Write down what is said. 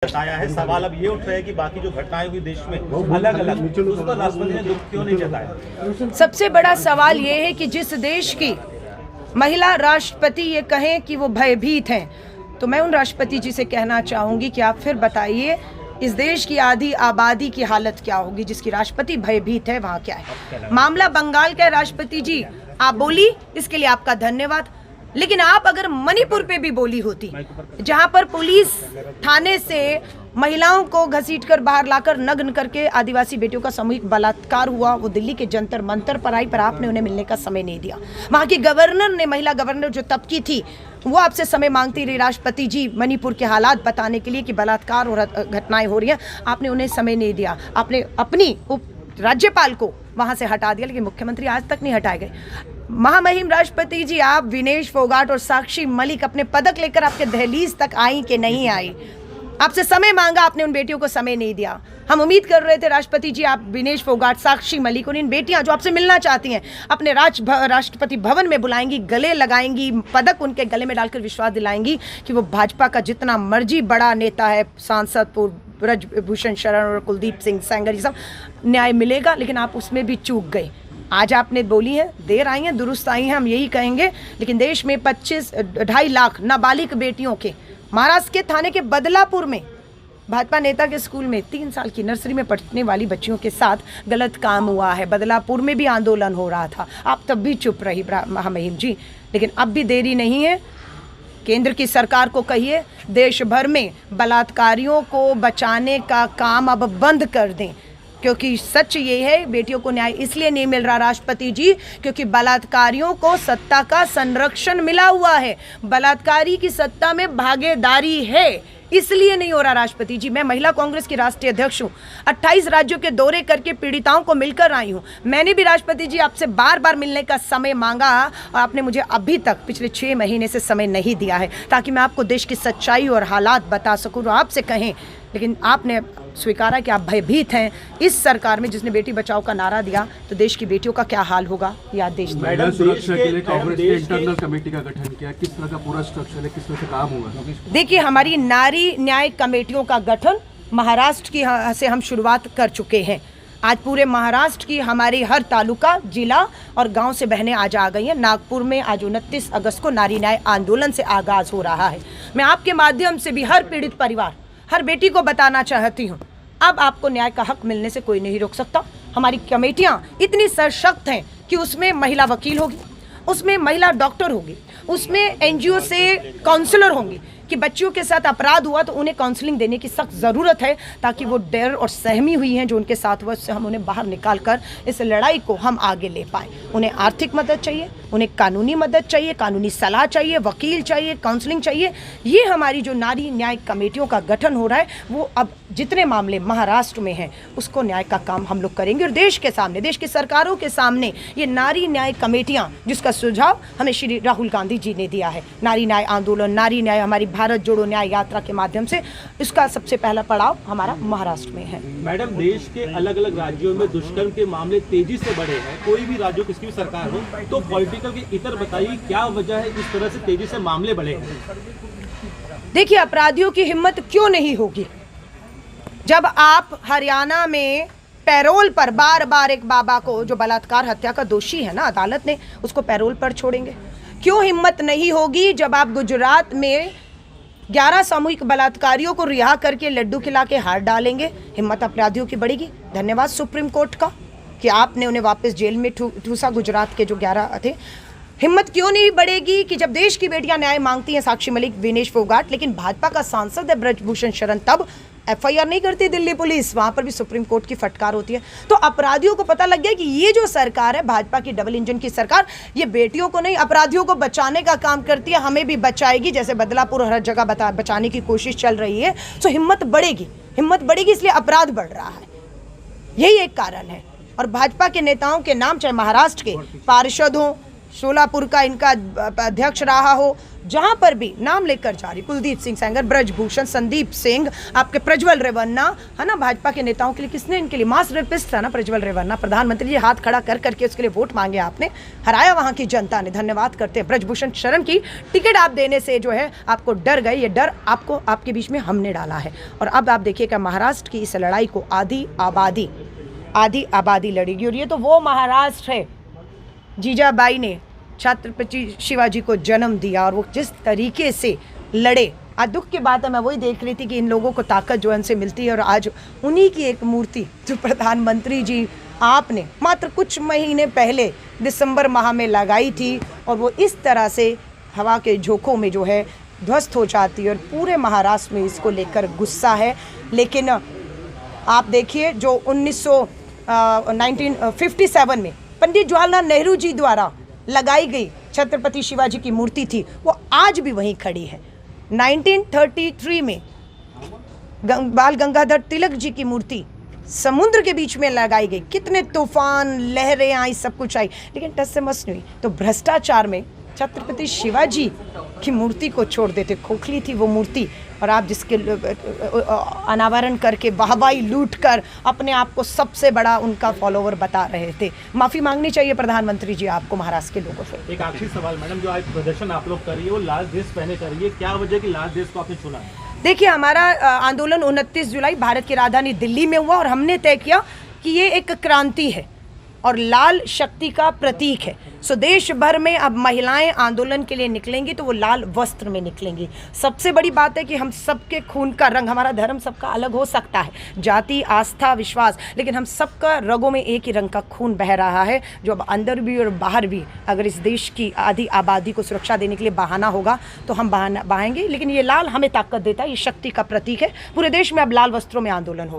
बताया है। सवाल अब ये उठ रहे हैं कि बाकी जो घटनाएं हुई देश में अलग अलग, उस पर राष्ट्रपति ने दुख क्यों नहीं जताया? सबसे बड़ा सवाल ये है कि जिस देश की महिला राष्ट्रपति ये कहें कि वो भयभीत हैं, तो मैं उन राष्ट्रपति जी से कहना चाहूंगी कि आप फिर बताइए इस देश की आधी आबादी की हालत क्या होगी जिसकी राष्ट्रपति भयभीत है, वहाँ क्या है। मामला बंगाल का राष्ट्रपति जी आप बोली, इसके लिए आपका धन्यवाद। लेकिन आप अगर मणिपुर पे भी बोली होती, जहां पर पुलिस थाने से महिलाओं को घसीटकर बाहर लाकर नग्न करके आदिवासी बेटियों का सामूहिक बलात्कार हुआ, वो दिल्ली के जंतर मंतर पर आई, पर आपने उन्हें मिलने का समय नहीं दिया। वहां की गवर्नर ने, महिला गवर्नर जो तब की थी, वो आपसे समय मांगती रही राष्ट्रपति जी मणिपुर के हालात बताने के लिए कि बलात्कार और घटनाएं हो रही हैं, आपने उन्हें समय नहीं दिया। आपने अपनी राज्यपाल को वहां से हटा दिया, लेकिन मुख्यमंत्री आज तक नहीं हटाए गए। महामहिम राष्ट्रपति जी आप विनेश फोगाट और साक्षी मलिक अपने पदक लेकर आपके दहलीज तक आई कि नहीं आई? आपसे समय मांगा, आपने उन बेटियों को समय नहीं दिया। हम उम्मीद कर रहे थे राष्ट्रपति जी आप विनेश फोगाट, साक्षी मलिक और इन बेटियां जो आपसे मिलना चाहती हैं अपने राष्ट्रपति भवन में बुलाएंगी, गले लगाएंगी, पदक उनके गले में डालकर विश्वास दिलाएंगी कि वो भाजपा का जितना मर्जी बड़ा नेता है, सांसद ब्रजभूषण शरण और कुलदीप सिंह सेंगर, ये सब न्याय मिलेगा। लेकिन आप उसमें भी चूक गए। आज आपने बोली है, देर आई हैं दुरुस्त आई हैं, हम यही कहेंगे। लेकिन देश में 2.5 लाख नाबालिग बेटियों के, महाराष्ट्र के थाने के बदलापुर में भाजपा नेता के स्कूल में 3 साल की नर्सरी में पढ़ने वाली बच्चियों के साथ गलत काम हुआ है। बदलापुर में भी आंदोलन हो रहा था, आप तब भी चुप रही महामहिम जी। लेकिन अब भी देरी नहीं है, केंद्र की सरकार को कहिए देश भर में बलात्कारियों को बचाने का काम अब बंद कर दें, क्योंकि सच ये है बेटियों को न्याय इसलिए नहीं मिल रहा राष्ट्रपति जी क्योंकि बलात्कारियों को सत्ता का संरक्षण मिला हुआ है, बलात्कारी की सत्ता में भागीदारी है, इसलिए नहीं हो रहा राष्ट्रपति जी। मैं महिला कांग्रेस की राष्ट्रीय अध्यक्ष हूँ, 28 राज्यों के दौरे करके पीड़िताओं को मिलकर आई हूँ। मैंने भी राष्ट्रपति जी आपसे बार बार मिलने का समय मांगा और आपने मुझे अभी तक पिछले 6 महीने से समय नहीं दिया है ताकि मैं आपको देश की सच्चाई और हालात बता सकूँ और आपसे कहें। लेकिन आपने स्वीकारा कि आप भयभीत हैं। इस सरकार में जिसने बेटी बचाओ का नारा दिया, तो देश की बेटियों का क्या हाल होगा या देश महिला सुरक्षा के लिए कांग्रेस ने इंटरनल कमेटी का गठन किया, किस तरह का पूरा स्ट्रक्चर है, किस तरह से काम होगा? देखिए, हमारी नारी न्याय कमेटियों का गठन महाराष्ट्र की से हम शुरुआत कर चुके हैं। आज पूरे महाराष्ट्र की हमारी हर तालुका, जिला और गांव से बहनें आज आ गई हैं। नागपुर में आज 29 अगस्त को नारी न्याय आंदोलन से आगाज हो रहा है। मैं आपके माध्यम से भी हर पीड़ित परिवार, हर बेटी को बताना चाहती हूँ, अब आपको न्याय का हक मिलने से कोई नहीं रोक सकता। हमारी कमेटियाँ इतनी सशक्त हैं कि उसमें महिला वकील होगी, उसमें महिला डॉक्टर होगी, उसमें एनजीओ से काउंसलर होंगी कि बच्चियों के साथ अपराध हुआ तो उन्हें काउंसलिंग देने की सख्त ज़रूरत है ताकि वो डर और सहमी हुई हैं जो उनके साथ हुआ, उससे हम उन्हें बाहर निकाल कर इस लड़ाई को हम आगे ले पाएँ। उन्हें आर्थिक मदद चाहिए, उन्हें कानूनी मदद चाहिए, कानूनी सलाह चाहिए, वकील चाहिए, काउंसलिंग चाहिए। ये हमारी जो नारी न्याय कमेटियों का गठन हो रहा है, वो अब जितने मामले महाराष्ट्र में हैं उसको न्याय का काम हम लोग करेंगे और देश के सामने, देश की सरकारों के सामने ये नारी न्याय कमेटियाँ, जिसका सुझाव हमें श्री राहुल गांधी जी ने दिया है, नारी न्याय आंदोलन, नारी न्याय, हमारी भारत जोड़ो न्याय यात्रा के माध्यम से, इसका सबसे पहला पड़ाव हमारा महाराष्ट्र में है। मैडम, देश के अलग अलग राज्यों में दुष्कर्म के मामले तेजी से बढ़े हैं। कोई भी राज्य, किसी भी सरकार हो, तो पॉलिटिकल के इतर बताइए क्या वजह है इस तरह से तेजी से मामले बढ़े हैं? देखिए, अपराधियों की हिम्मत क्यों नहीं होगी जब आप हरियाणा में पैरोल पर बार बार एक बाबा को, जो बलात्कार हत्या का दोषी है ना, अदालत ने उसको पैरोल पर छोड़ेंगे? क्यों हिम्मत नहीं होगी जब आप गुजरात में 11 सामूहिक बलात्कारियों को रिहा करके लड्डू खिला के हार डालेंगे? हिम्मत अपराधियों की बढ़ेगी। धन्यवाद सुप्रीम कोर्ट का कि आपने उन्हें वापस जेल में ठूसा, गुजरात के जो 11 थे। हिम्मत क्यों नहीं बढ़ेगी कि जब देश की बेटियां न्याय मांगती हैं, साक्षी मलिक, विनेश फोगाट, लेकिन भाजपा का सांसद है ब्रजभूषण शरण, तब FIR नहीं करती दिल्ली पुलिस, वहां पर भी सुप्रीम कोर्ट की फटकार होती है। तो अपराधियों को पता लग गया कि ये जो सरकार है, भाजपा की डबल इंजन की सरकार, ये बेटियों को नहीं अपराधियों को बचाने का काम करती है, हमें भी बचाएगी, जैसे बदलापुर हर जगह बचाने की कोशिश चल रही है। तो हिम्मत बढ़ेगी, इसलिए अपराध बढ़ रहा है, यही एक कारण है। और भाजपा के नेताओं के नाम, चाहे महाराष्ट्र के पार्षद हो, सोलापुर का इनका अध्यक्ष रहा हो, जहां पर भी नाम लेकर जा रही, कुलदीप सिंह सेंगर, ब्रजभूषण, संदीप सिंह, आपके प्रज्वल रेवन्ना, है ना, भाजपा के नेताओं के लिए किसने, इनके लिए मास रेपिस्ट था ना प्रज्वल रेवन्ना, प्रधानमंत्री जी हाथ खड़ा कर करके उसके लिए वोट मांगे आपने, हराया वहां की जनता ने, धन्यवाद करते हैं। ब्रजभूषण शरण की टिकट आप देने से जो है आपको डर गए, ये डर आपको आपके बीच में हमने डाला है। और अब आप देखिएगा महाराष्ट्र की इस लड़ाई को आधी आबादी लड़ेगी। और ये तो वो महाराष्ट्र है, जीजाबाई ने छत्रपति शिवाजी को जन्म दिया और वो जिस तरीके से लड़े, आज दुख की बात है, मैं वही देख रही थी कि इन लोगों को ताकत जो उनसे मिलती है और आज उन्हीं की एक मूर्ति जो प्रधानमंत्री जी आपने मात्र कुछ महीने पहले दिसंबर माह में लगाई थी और वो इस तरह से हवा के झोंकों में जो है ध्वस्त हो जाती है और पूरे महाराष्ट्र में इसको लेकर गुस्सा है। लेकिन आप देखिए जो 1957 में पंडित जवाहरलाल नेहरू जी द्वारा लगाई गई छत्रपति शिवाजी की मूर्ति थी, वो आज भी वहीं खड़ी है। 1933 में बाल गंगाधर तिलक जी की मूर्ति समुद्र के बीच में लगाई गई, कितने तूफान, लहरें आई, सब कुछ आई, लेकिन टस से मस नहीं हुई। तो भ्रष्टाचार में छत्रपति शिवाजी की मूर्ति को छोड़ देते, खोखली थी वो मूर्ति, और आप जिसके अनावरण करके वाहवाही लूट कर अपने आप को सबसे बड़ा उनका फॉलोवर बता रहे थे। माफ़ी मांगनी चाहिए प्रधानमंत्री जी आपको महाराष्ट्र के लोगों से। एक आखिरी सवाल मैडम, जो आज प्रदर्शन आप लोग कर रही है वो लाल ड्रेस पहने कर रही है, क्या वजह कि लाल ड्रेस को आपने चुना? देखिए हमारा आंदोलन 29 जुलाई भारत की राजधानी दिल्ली में हुआ और हमने तय किया कि ये एक क्रांति है और लाल शक्ति का प्रतीक है। सो देश भर में अब महिलाएं आंदोलन के लिए निकलेंगी तो वो लाल वस्त्र में निकलेंगी। सबसे बड़ी बात है कि हम सबके खून का रंग, हमारा धर्म सबका अलग हो सकता है, जाति, आस्था, विश्वास, लेकिन हम सबका रगों में एक ही रंग का खून बह रहा है, जो अब अंदर भी और बाहर भी अगर इस देश की आधी आबादी को सुरक्षा देने के लिए बहाना होगा तो हम बहाएंगे। लेकिन ये लाल हमें ताकत देता है, ये शक्ति का प्रतीक है। पूरे देश में अब लाल वस्त्रों में आंदोलन हो रहा है।